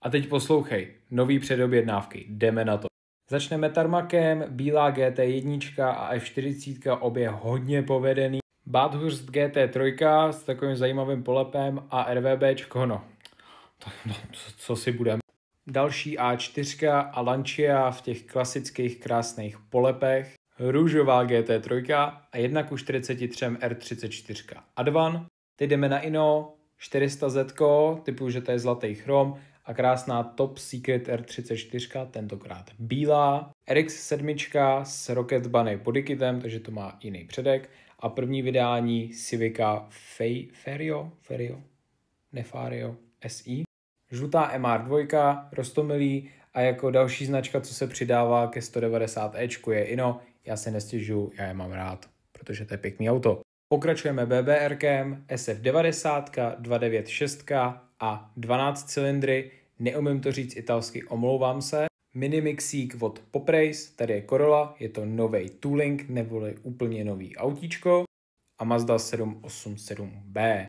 A teď poslouchej, nový předobjednávky, jdeme na to. Začneme tarmakem, bílá GT1 a F40 obě hodně povedený. Bathurst GT3 s takovým zajímavým polepem a RVBčko, co si budeme. Další A4 a Lancia v těch klasických krásných polepech. Růžová GT3 a 1:43 R34 Advan. Teď jdeme na Ino 400Z, typu, že to je zlatý chrom a krásná Top Secret R34, tentokrát bílá. RX7 s Rocket Bunny bodykitem, takže to má jiný předek. A první vydání Civica Nefario SI. Žlutá MR2, roztomilý a jako další značka, co se přidává ke 190Ečku je Ino. Já se nestěžuju, já je mám rád, protože to je pěkný auto. Pokračujeme BBRkem, SF90, 296 a 12 cylindry. Neumím to říct italsky, omlouvám se. Minimixík od Poprace, tady je Corolla, je to nový tooling, neboli úplně nový autíčko. A Mazda 787B.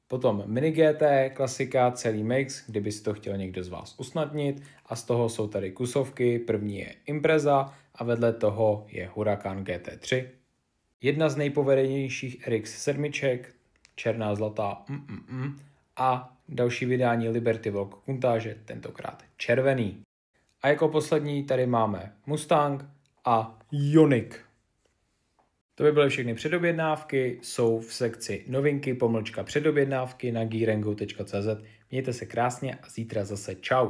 Potom Mini GT, klasika, celý mix, kdyby si to chtěl někdo z vás usnadnit. A z toho jsou tady kusovky, první je Impreza a vedle toho je Huracan GT3. Jedna z nejpovedenějších RX7, černá zlatá a další vydání Liberty Walk Countach, tentokrát červený. A jako poslední tady máme Mustang a Ioniq. To by byly všechny předobjednávky, jsou v sekci novinky / předobjednávky na gearango.cz. Mějte se krásně a zítra zase čau.